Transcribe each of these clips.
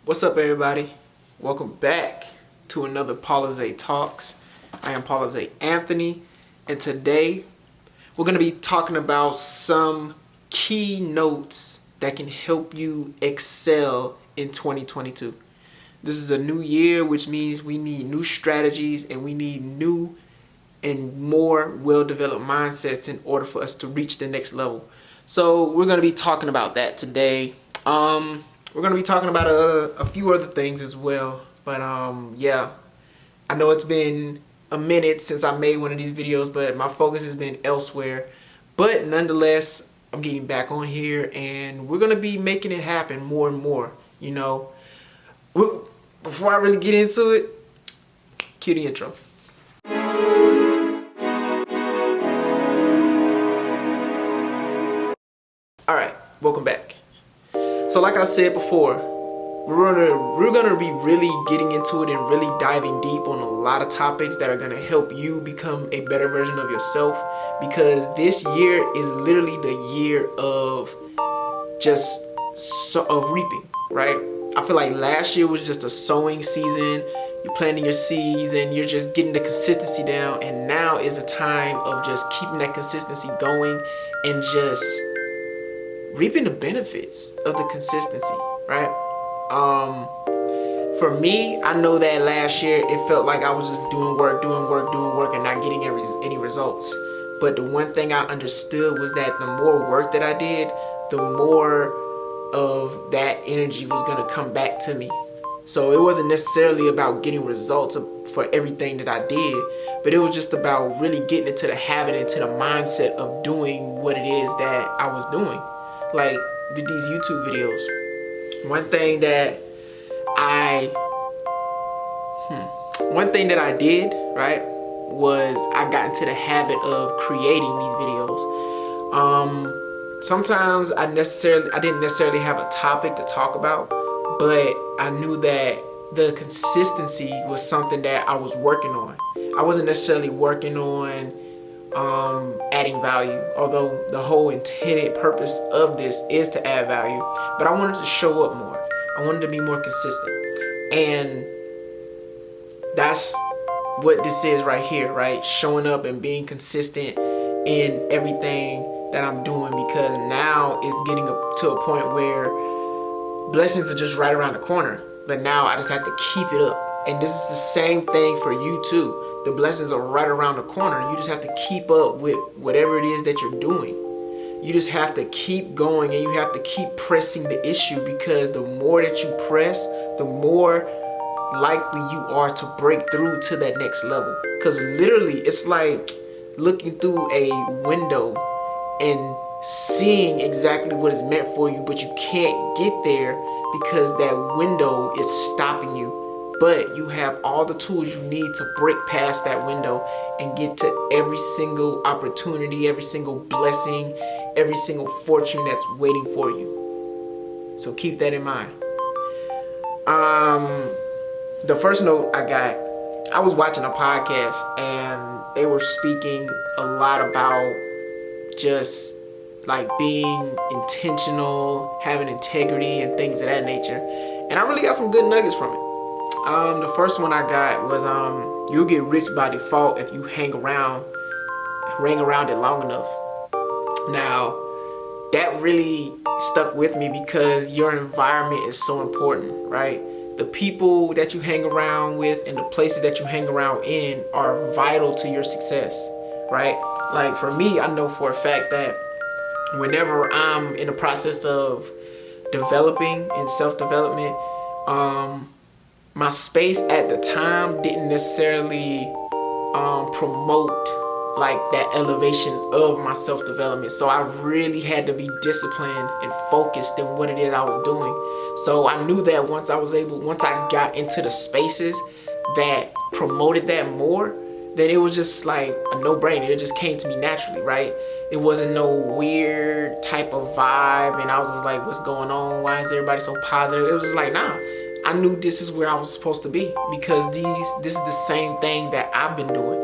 What's up, everybody? Welcome back to another Paulazay Talks. I am Paulazay Anthony, and today we're going to be talking about some key notes that can help you excel in 2022. This is a new year, which means we need new strategies and we need new and more well-developed mindsets in order for us to reach the next level. So we're going to be talking about that today. We're going to be talking about a few other things as well. But yeah, I know it's been a minute since I made one of these videos, but my focus has been elsewhere. But nonetheless, I'm getting back on here and we're going to be making it happen more and more, you know. Before I really get into it, cue the intro. Alright, welcome back. So like I said before, we're gonna be really getting into it and really diving deep on a lot of topics that are gonna help you become a better version of yourself, because this year is literally the year of reaping, right? I feel like last year was just a sowing season. You're planting your seeds and you're just getting the consistency down, and now is a time of just keeping that consistency going and just reaping the benefits of the consistency, right? For me, I know that last year it felt like I was just doing work and not getting any results. But the one thing I understood was that the more work that I did, the more of that energy was gonna come back to me. So it wasn't necessarily about getting results for everything that I did, but it was just about really getting into the habit, into the mindset of doing what it is that I was doing. Like with these YouTube videos, one thing that I did, right, was I got into the habit of creating these videos. Sometimes I didn't necessarily have a topic to talk about, but I knew that the consistency was something that I was working on. I wasn't necessarily working on adding value, although the whole intended purpose of this is to add value, but I wanted to show up more. I wanted to be more consistent, and that's what this is right here, right? Showing up and being consistent in everything that I'm doing, because now it's getting to a point where blessings are just right around the corner, but now I just have to keep it up. And this is the same thing for you too. The blessings are right around the corner. You just have to keep up with whatever it is that you're doing. You just have to keep going and you have to keep pressing the issue, because the more that you press, the more likely you are to break through to that next level. Because literally, it's like looking through a window and seeing exactly what is meant for you, but you can't get there because that window is stopping you. But you have all the tools you need to break past that window and get to every single opportunity, every single blessing, every single fortune that's waiting for you. So keep that in mind. The first note I got, I was watching a podcast and they were speaking a lot about just like being intentional, having integrity and things of that nature. And I really got some good nuggets from it. The first one I got was you'll get rich by default if you hang around it long enough. Now, that really stuck with me because your environment is so important, right? The people that you hang around with and the places that you hang around in are vital to your success, right? Like for me, I know for a fact that whenever I'm in the process of developing and self-development, my space at the time didn't necessarily promote like that elevation of my self-development. So I really had to be disciplined and focused in what it is I was doing. So I knew that once I got into the spaces that promoted that more, then it was just like a no-brainer. It just came to me naturally, right? It wasn't no weird type of vibe and I was just like, what's going on? Why is everybody so positive? It was just like, nah. I knew this is where I was supposed to be, because this is the same thing that I've been doing.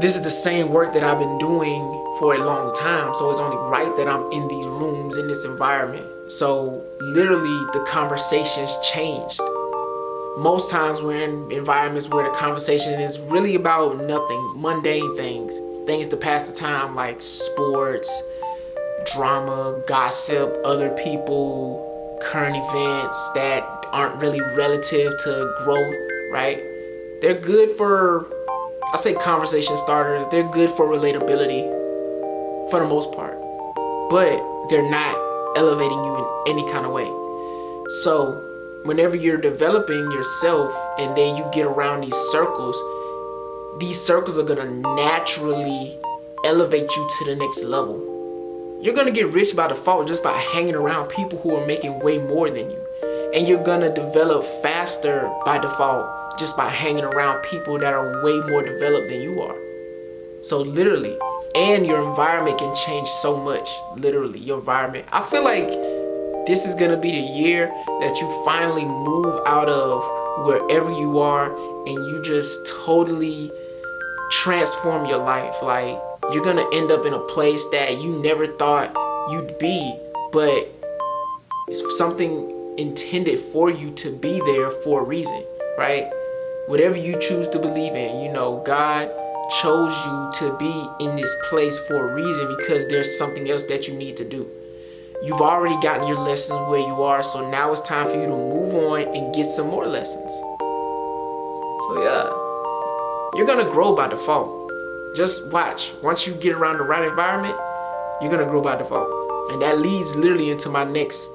This is the same work that I've been doing for a long time. So it's only right that I'm in these rooms, in this environment. So literally the conversations changed. Most times we're in environments where the conversation is really about nothing, mundane things to pass the time, like sports, drama, gossip, other people, current events that aren't really relative to growth, right? They're good for, I say conversation starters, they're good for relatability for the most part, but they're not elevating you in any kind of way. So whenever you're developing yourself and then you get around these circles are gonna naturally elevate you to the next level. You're gonna get rich by default just by hanging around people who are making way more than you. And you're gonna develop faster by default just by hanging around people that are way more developed than you are. So literally, and your environment can change so much. Literally, your environment. I feel like this is gonna be the year that you finally move out of wherever you are and you just totally transform your life. Like, you're gonna end up in a place that you never thought you'd be, but it's something intended for you to be there for a reason, right? Whatever you choose to believe in, God chose you to be in this place for a reason, because there's something else that you need to do. You've already gotten your lessons where you are, so now it's time for you to move on and get some more lessons. So yeah, you're gonna grow by default. Just watch. Once you get around the right environment, you're gonna grow by default. And that leads literally into my next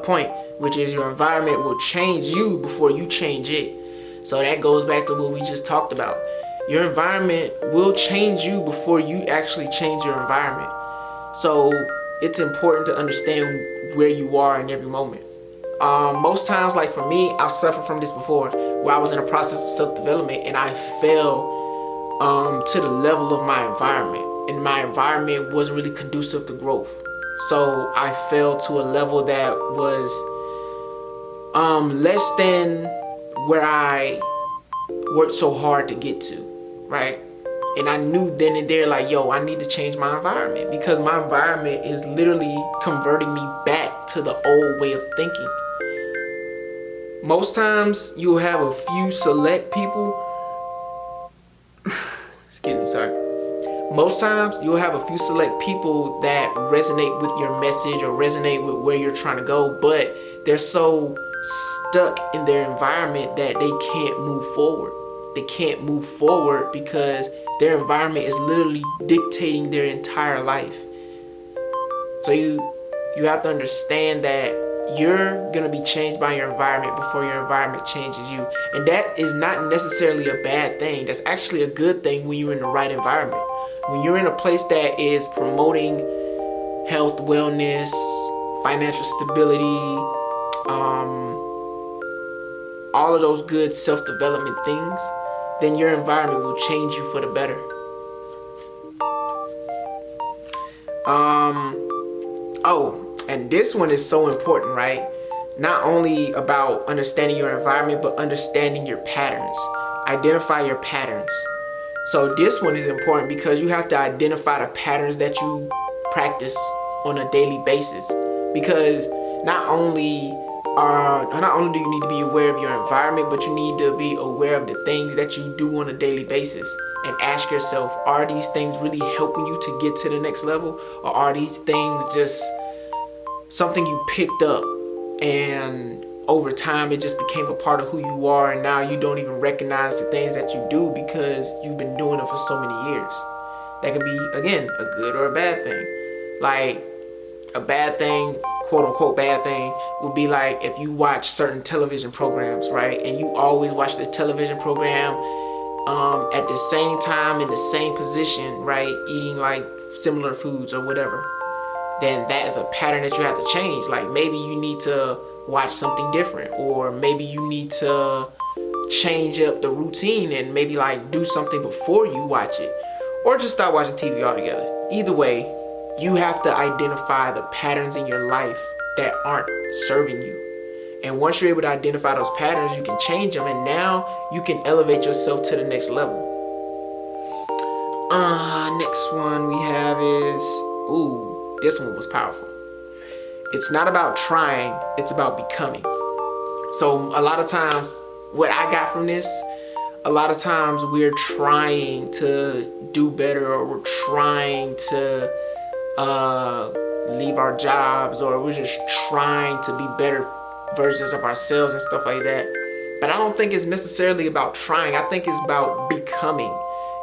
point, which is your environment will change you before you change it. So that goes back to what we just talked about. Your environment will change you before you actually change your environment. So it's important to understand where you are in every moment. Most times, like for me, I've suffered from this before, where I was in a process of self-development and I fell to the level of my environment, and my environment wasn't really conducive to growth. So I fell to a level that was less than where I worked so hard to get to, right? And I knew then and there, like, yo, I need to change my environment, because my environment is literally converting me back to the old way of thinking. Most times you'll have a few select people. Excuse me, sorry. Most times you'll have a few select people that resonate with your message or resonate with where you're trying to go, but they're so stuck in their environment that they can't move forward. They can't move forward because their environment is literally dictating their entire life. So you have to understand that you're gonna be changed by your environment before your environment changes you. And that is not necessarily a bad thing. That's actually a good thing when you're in the right environment. When you're in a place that is promoting health, wellness, financial stability, all of those good self-development things, then your environment will change you for the better. And this one is so important, right? Not only about understanding your environment, but understanding your patterns. Identify your patterns. So this one is important because you have to identify the patterns that you practice on a daily basis. Because not only do you need to be aware of your environment, but you need to be aware of the things that you do on a daily basis. And ask yourself, are these things really helping you to get to the next level? Or are these things just something you picked up and over time it just became a part of who you are, and now you don't even recognize the things that you do because you've been doing it for so many years? That could be, again, a good or a bad thing. Like, a bad thing, quote unquote bad thing, would be like if you watch certain television programs, right? And you always watch the television program at the same time, in the same position, right? Eating like similar foods or whatever. Then that is a pattern that you have to change. Like, maybe you need to watch something different, or maybe you need to change up the routine and maybe like do something before you watch it, or just stop watching TV altogether. Either way, you have to identify the patterns in your life that aren't serving you. And once you're able to identify those patterns, you can change them, and now you can elevate yourself to the next level. Next one we have is, this one was powerful. It's not about trying, it's about becoming. So a lot of times, what I got from this, a lot of times we're trying to do better, or we're trying to leave our jobs, or we're just trying to be better versions of ourselves and stuff like that. But I don't think it's necessarily about trying. I think it's about becoming.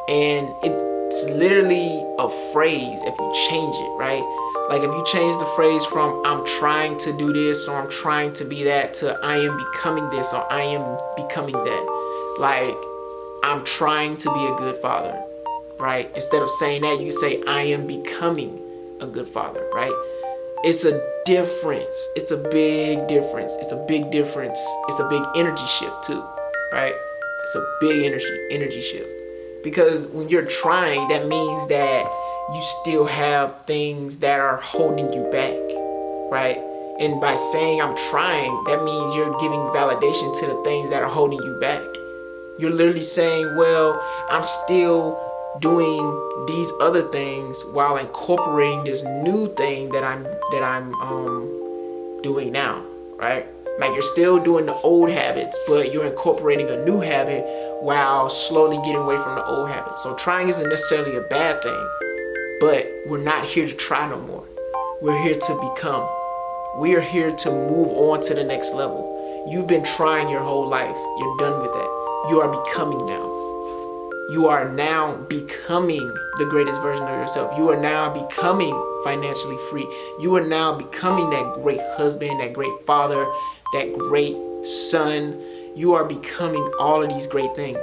And it's literally a phrase if you change it, right? Like if you change the phrase from I'm trying to do this, or I'm trying to be that, to I am becoming this, or I am becoming that. Like I'm trying to be a good father, right? Instead of saying that, you say I am becoming a good father, right? It's a difference. It's a big difference. It's a big difference. It's a big energy shift too, right? It's a big energy shift. Because when you're trying, that means that you still have things that are holding you back, right? And by saying I'm trying, that means you're giving validation to the things that are holding you back. You're literally saying, well, I'm still doing these other things while incorporating this new thing that I'm doing now, right? Like you're still doing the old habits, but you're incorporating a new habit while slowly getting away from the old habit. So trying isn't necessarily a bad thing, but we're not here to try no more. We're here to become. We are here to move on to the next level. You've been trying your whole life. You're done with that. You are becoming now. You are now becoming the greatest version of yourself. You are now becoming financially free. You are now becoming that great husband, that great father, that great son. You are becoming all of these great things.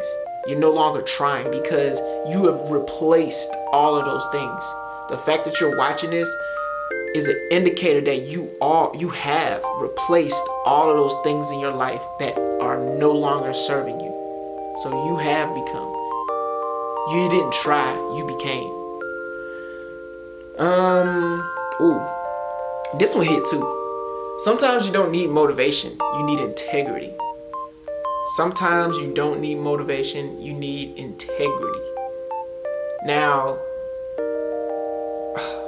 You're no longer trying, because you have replaced all of those things. The fact that you're watching this is an indicator that you have replaced all of those things in your life that are no longer serving you. So you have become. You didn't try, you became. This one hit too. Sometimes you don't need motivation, you need integrity. Sometimes you don't need motivation, you need integrity. Now,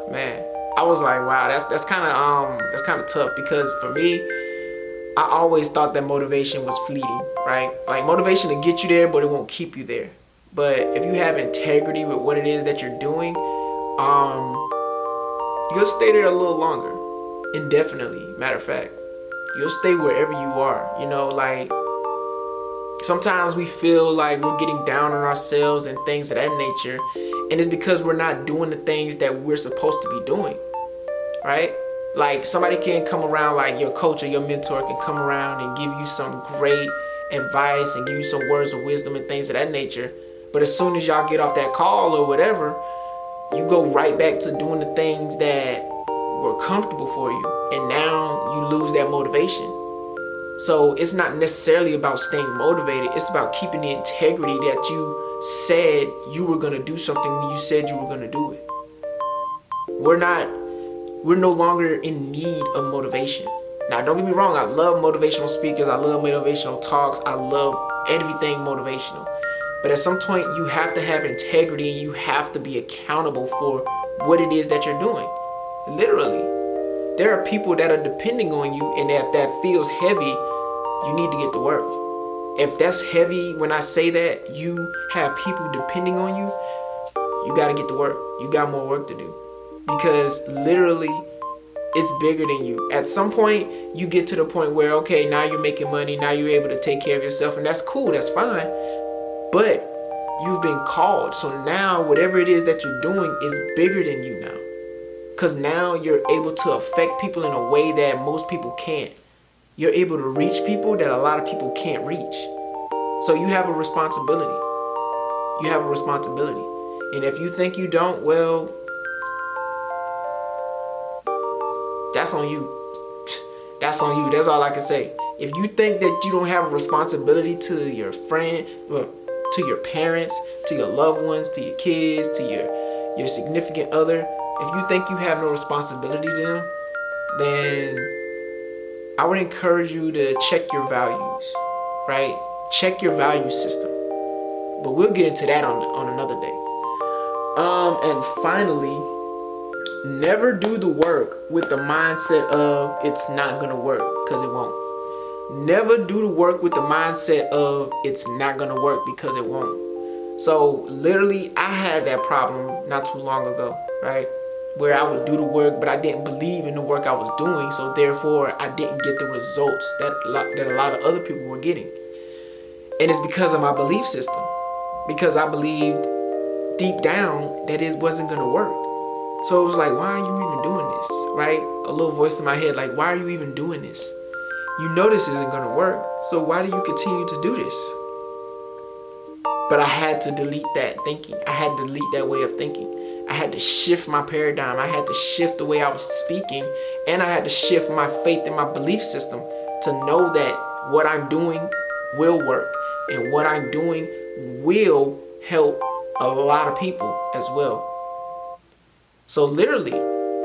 man, I was like, wow, that's kind of tough, because for me, I always thought that motivation was fleeting, right? Like motivation to get you there, but it won't keep you there. But if you have integrity with what it is that you're doing, you'll stay there a little longer, indefinitely. Matter of fact, you'll stay wherever you are. You know, like sometimes we feel like we're getting down on ourselves and things of that nature, and it's because we're not doing the things that we're supposed to be doing, right? Like somebody can come around, like your coach or your mentor can come around and give you some great advice and give you some words of wisdom and things of that nature. But as soon as y'all get off that call or whatever, you go right back to doing the things that were comfortable for you. And now you lose that motivation. So it's not necessarily about staying motivated. It's about keeping the integrity that you said you were going to do something when you said you were going to do it. We're no longer in need of motivation. Now, don't get me wrong. I love motivational speakers. I love motivational talks. I love everything motivational. But at some point, you have to have integrity, and you have to be accountable for what it is that you're doing. Literally. There are people that are depending on you, and if that feels heavy, you need to get to work. If that's heavy, when I say that, you have people depending on you, you got to get to work. You got more work to do. Because literally, it's bigger than you. At some point, you get to the point where, okay, now you're making money, now you're able to take care of yourself, and that's cool, that's fine. But you've been called. So now whatever it is that you're doing is bigger than you now. Because now you're able to affect people in a way that most people can't. You're able to reach people that a lot of people can't reach. So you have a responsibility. You have a responsibility. And if you think you don't, well, that's on you. That's on you. That's all I can say. If you think that you don't have a responsibility to your friend, to your parents, to your loved ones, to your kids, to your significant other, if you think you have no responsibility to them, then I would encourage you to check your values, right? Check your value system. But we'll get into that on another day. And finally, Never do the work with the mindset of it's not gonna work, because it won't. Never do the work with the mindset of it's not gonna work, because it won't. So literally, I had that problem not too long ago, right? Where I would do the work, but I didn't believe in the work I was doing, so therefore I didn't get the results that a lot of other people were getting. And it's because of my belief system. Because I believed deep down that it wasn't gonna work. So it was like, why are you even doing this, right? A little voice in my head like, why are you even doing this? You know this isn't gonna work, so why do you continue to do this? But I had to delete that thinking. I had to delete that way of thinking. I had to shift my paradigm. I had to shift the way I was speaking, and I had to shift my faith in my belief system to know that what I'm doing will work, and what I'm doing will help a lot of people as well. So literally,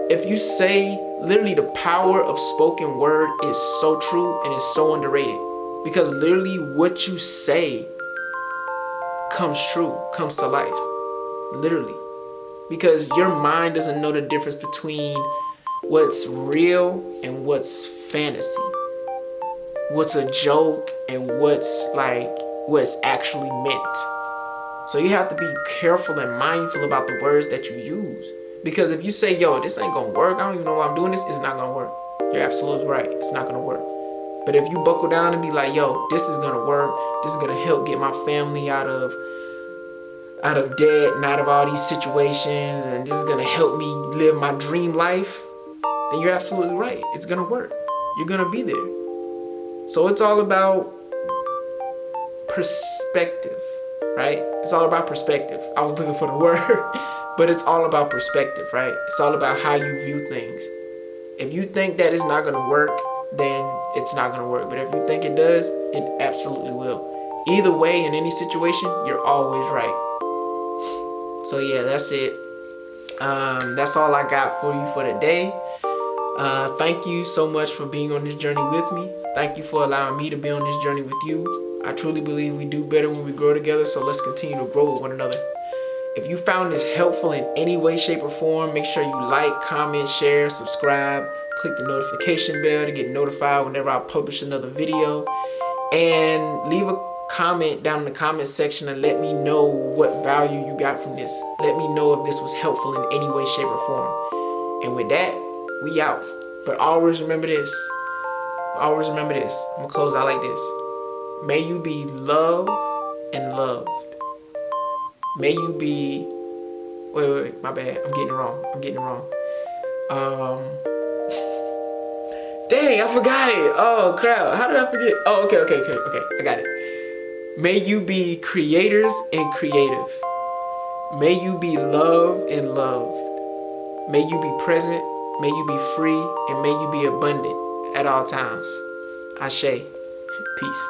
if you say, literally the power of spoken word is so true and is so underrated, because literally what you say comes true, comes to life, literally. Because your mind doesn't know the difference between what's real and what's fantasy, what's a joke and what's actually meant. So you have to be careful and mindful about the words that you use. Because if you say, yo, this ain't gonna work, I don't even know why I'm doing this, it's not gonna work. You're absolutely right, it's not gonna work. But if you buckle down and be like, yo, this is gonna work, this is gonna help get my family out of debt and out of all these situations, and this is gonna help me live my dream life, then you're absolutely right. It's gonna work. You're gonna be there. So it's all about perspective, right? It's all about perspective. I was looking for the word, but it's all about perspective, right? It's all about how you view things. If you think that it's not gonna work, then it's not gonna work. But if you think it does, it absolutely will. Either way, in any situation, you're always right. So yeah, that's it. That's all I got for you for today. Thank you so much for being on this journey with me. Thank you for allowing me to be on this journey with you. I truly believe we do better when we grow together, so let's continue to grow with one another. If you found this helpful in any way, shape, or form, make sure you like, comment, share, subscribe, click the notification bell to get notified whenever I publish another video, and leave a comment down in the comment section and let me know what value you got from this. Let me know if this was helpful in any way, shape, or form. And with that, we out. But always remember this. Always remember this. I'm gonna close out like this. May you be loved and loved. May you be... Wait, my bad. I'm getting it wrong. Dang, I forgot it. Oh, crap. How did I forget? Oh, okay. I got it. May you be creators and creative. May you be loved and loved. May you be present. May you be free. And may you be abundant at all times. Ashe. Peace.